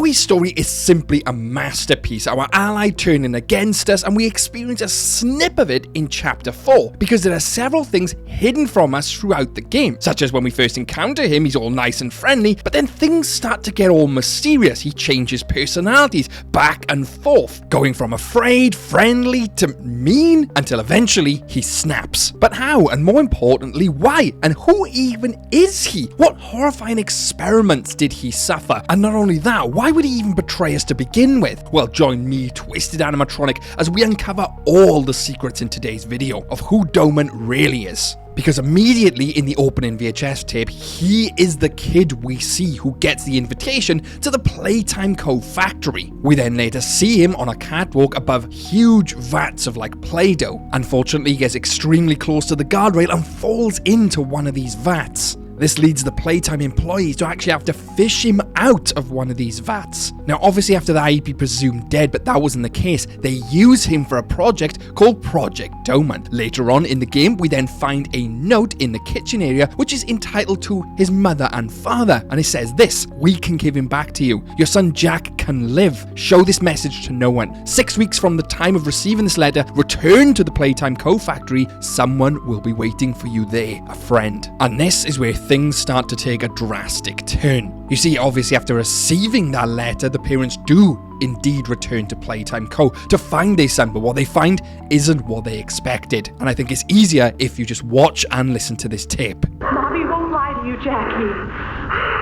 Doey's story is simply a masterpiece, our ally turning against us, and we experience a snip of it in Chapter 4, because there are several things hidden from us throughout the game, such as when we first encounter him, he's all nice and friendly, but then things start to get all mysterious. He changes personalities back and forth, going from afraid, friendly, to mean, until eventually he snaps. But how, and more importantly, why, and who even is he? What horrifying experiments did he suffer? And not only that, why would he even betray us to begin with? Well, join me, Twisted Animatronic, as we uncover all the secrets in today's video of who Doughman really is. Because immediately in the opening VHS tape, he is the kid we see who gets the invitation to the Playtime Co. factory. We then later see him on a catwalk above huge vats of like Play-Doh. Unfortunately, he gets extremely close to the guardrail and falls into one of these vats. This leads the Playtime employees to actually have to fish him out of one of these vats. Now obviously after that he'd be presumed dead, but that wasn't the case. They use him for a project called Project Dougman. Later on in the game we then find a note in the kitchen area which is entitled to his mother and father, and it says this: "We can give him back to you. Your son Jack can live. Show this message to no one. 6 weeks from the time of receiving this letter, return to the Playtime Co. factory. Someone will be waiting for you there, a friend." And this is where things start to take a drastic turn. You see, obviously after receiving that letter, the parents do indeed return to Playtime Co. to find their son, but what they find isn't what they expected. And I think it's easier if you just watch and listen to this tape. Mommy won't lie to you, Jackie.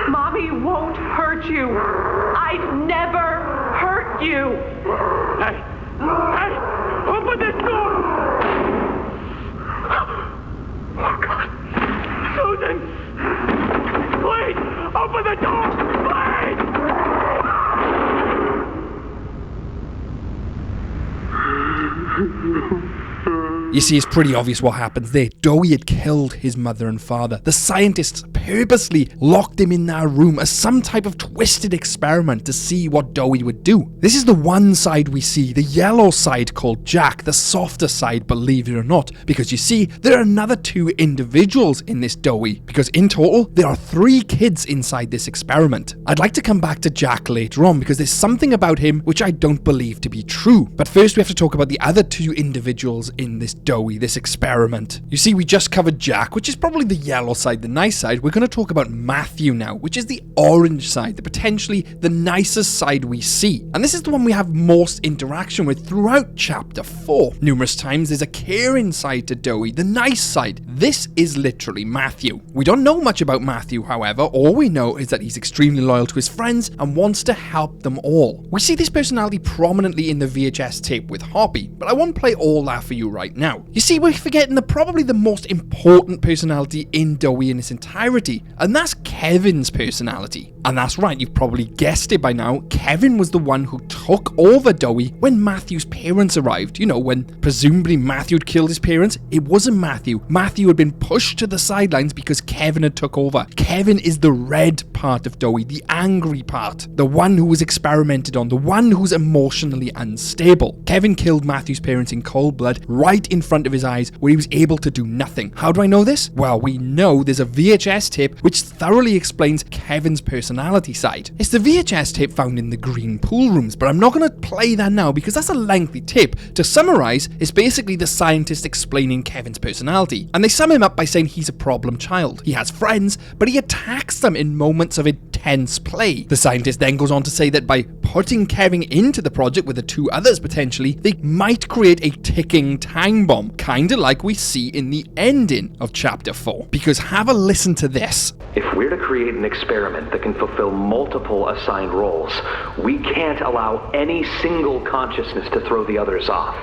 Mommy won't hurt you. I'd never hurt you. Hey! Hey! Open this door! Oh, God. Susan! Please! Open the door! Please! You see, it's pretty obvious what happens there. Doey had killed his mother and father. The scientists purposely locked him in that room as some type of twisted experiment to see what Doey would do. This is the one side we see, the yellow side called Jack, the softer side, believe it or not, because you see, there are another 2 individuals in this Doey, because in total, there are 3 kids inside this experiment. I'd like to come back to Jack later on, because there's something about him which I don't believe to be true. But first we have to talk about the other 2 individuals in this Doey, this experiment. You see, we just covered Jack, which is probably the yellow side, the nice side. We're going to talk about Matthew now, which is the orange side, the potentially the nicest side we see. And this is the one we have most interaction with throughout Chapter 4. Numerous times there's a caring side to Doey, the nice side. This is literally Matthew. We don't know much about Matthew, however. All we know is that he's extremely loyal to his friends and wants to help them all. We see this personality prominently in the VHS tape with Poppy, but I won't play all that for you right now. You see, we're forgetting probably the most important personality in Doey in its entirety, and that's Kevin's personality. And that's right, you've probably guessed it by now. Kevin was the one who took over Doey when Matthew's parents arrived. You know, when presumably Matthew had killed his parents, it wasn't Matthew. Matthew had been pushed to the sidelines because Kevin had took over. Kevin is the red part of Doey, the angry part, the one who was experimented on, the one who's emotionally unstable. Kevin killed Matthew's parents in cold blood right in front of his eyes, where he was able to do nothing. How do I know this? Well, we know there's a VHS tape which thoroughly explains Kevin's personality side. It's the VHS tape found in the green pool rooms, but I'm not going to play that now because that's a lengthy tape. To summarize, it's basically the scientist explaining Kevin's personality, and they sum him up by saying he's a problem child. He has friends, but he attacks them in moments of intense play. The scientist then goes on to say that by putting Kevin into the project with the 2 others potentially, they might create a ticking time bomb, kinda like we see in the ending of Chapter 4. Because have a listen to this. If we're to create an experiment that can fulfill multiple assigned roles, we can't allow any single consciousness to throw the others off.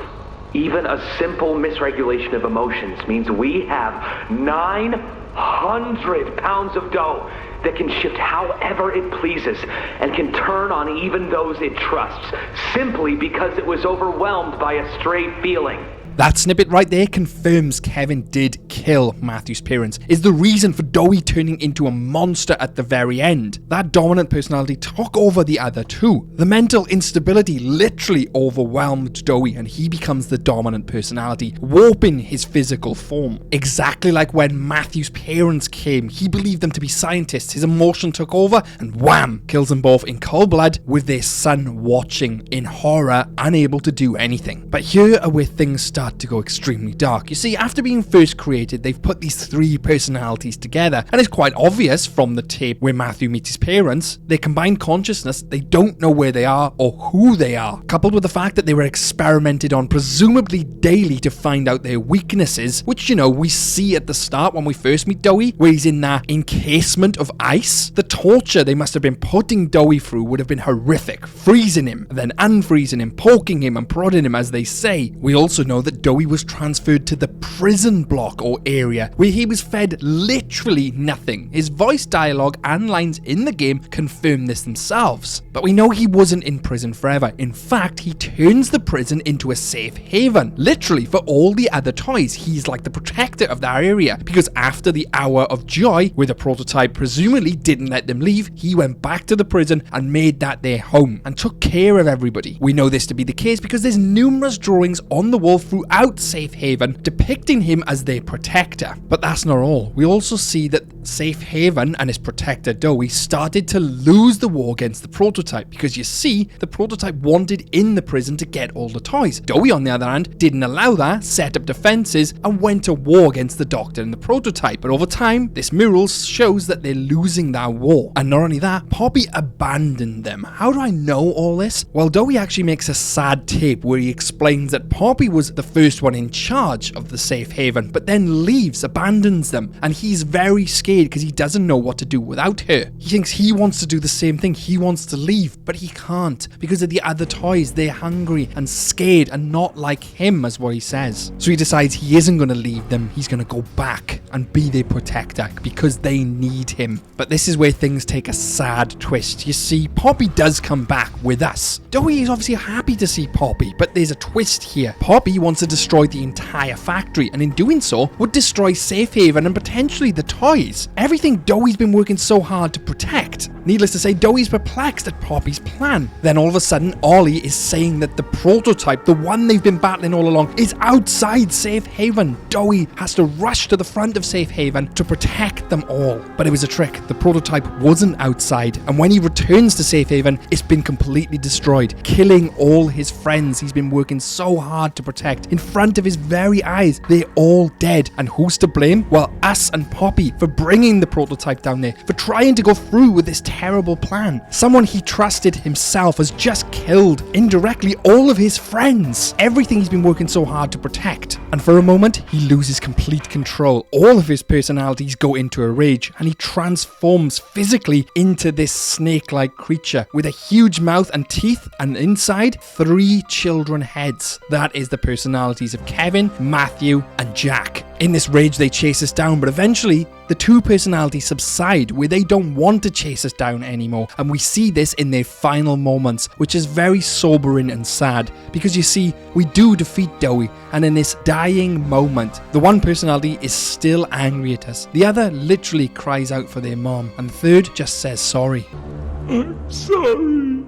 Even a simple misregulation of emotions means we have 900 pounds of dough that can shift however it pleases and can turn on even those it trusts, simply because it was overwhelmed by a stray feeling. That snippet right there confirms Kevin did kill Matthew's parents, is the reason for Doey turning into a monster at the very end. That dominant personality took over the other two. The mental instability literally overwhelmed Doey and he becomes the dominant personality, warping his physical form. Exactly like when Matthew's parents came, he believed them to be scientists, his emotion took over and wham, kills them both in cold blood with their son watching in horror, unable to do anything. But here are where things start to go extremely dark. You see, after being first created, they've put these three personalities together, and it's quite obvious from the tape where Matthew meets his parents, their combined consciousness, they don't know where they are or who they are, coupled with the fact that they were experimented on presumably daily to find out their weaknesses, which, you know, we see at the start when we first meet Doey, where he's in that encasement of ice. The torture they must have been putting Doey through would have been horrific, freezing him, then unfreezing him, poking him and prodding him as they say. We also know that Doey was transferred to the prison block or area where he was fed literally nothing. His voice dialogue and lines in the game confirm this themselves. But we know he wasn't in prison forever. In fact, he turns the prison into a safe haven. Literally, for all the other toys, he's like the protector of that area, because after the hour of joy, where the prototype presumably didn't let them leave, he went back to the prison and made that their home and took care of everybody. We know this to be the case because there's numerous drawings on the wall throughout Safe Haven depicting him as their protector. But that's not all. We also see that Safe Haven and his protector Doey started to lose the war against the prototype, because you see, the prototype wanted in the prison to get all the toys. Doey, on the other hand, didn't allow that, set up defenses, and went to war against the Doctor and the prototype. But over time, this mural shows that they're losing that war. And not only that, Poppy abandoned them. How do I know all this? Well, Doey actually makes a sad tape where he explains that Poppy was the first one in charge of the Safe Haven, but then leaves, abandons them, and he's very scared because he doesn't know what to do without her. He thinks he wants to do the same thing, he wants to leave, but he can't because of the other toys. They're hungry and scared and not like him, as what he says. So he decides he isn't going to leave them, he's going to go back and be their protector because they need him. But this is where things take a sad twist. You see, Poppy does come back with us. Doey is obviously happy to see Poppy, but there's a twist here. Poppy wants to destroy the entire factory, and in doing so would destroy Safe Haven and potentially the toys. Everything Doey's been working so hard to protect. Needless to say, Doey's perplexed at Poppy's plan. Then all of a sudden, Ollie is saying that the prototype, the one they've been battling all along, is outside Safe Haven. Doey has to rush to the front of Safe Haven to protect them all. But it was a trick. The prototype wasn't outside, and when he returns to Safe Haven, it's been completely destroyed, killing all his friends he's been working so hard to protect. In front of his very eyes, they're all dead. And who's to blame? Well, us and Poppy for bringing the prototype down there, for trying to go through with this terrible plan. Someone he trusted himself has just killed, indirectly, all of his friends. Everything he's been working so hard to protect. And for a moment, he loses complete control. All of his personalities go into a rage, and he transforms physically into this snake-like creature with a huge mouth and teeth, and inside, 3 children heads. That is the personalities of Kevin, Matthew, and Jack. In this rage, they chase us down, but eventually, the 2 personalities subside where they don't want to chase us down anymore, and we see this in their final moments, which is very sobering and sad, because you see, we do defeat Doey, and in this dying moment, the one personality is still angry at us, the other literally cries out for their mom, and the third just says sorry. I'm sorry.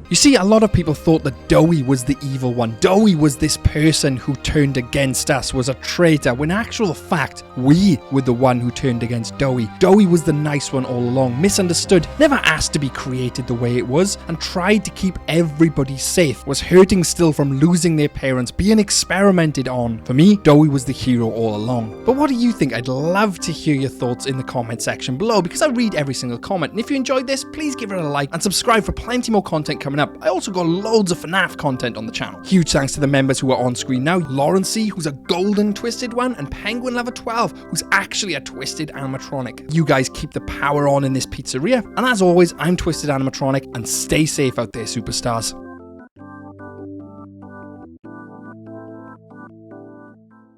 You see, a lot of people thought that Doey was the evil one. Doey was this person who turned against us, was a traitor, when in actual fact, we were the one who turned against Doey. Doey was the nice one all along, misunderstood, never asked to be created the way it was, and tried to keep everybody safe, was hurting still from losing their parents, being experimented on. For me, Doey was the hero all along. But what do you think? I'd love to hear your thoughts in the comment section below, because I read every single comment, and if you enjoyed this, please give it a like, and subscribe for plenty more content coming up. I also got loads of FNAF content on the channel. Huge thanks to the members who are on screen now. Lauren C, who's a golden twisted one, and Penguin Lover 12, who's actually a twisted animatronic. You guys keep the power on in this pizzeria. And as always, I'm Twisted Animatronic, and stay safe out there, superstars.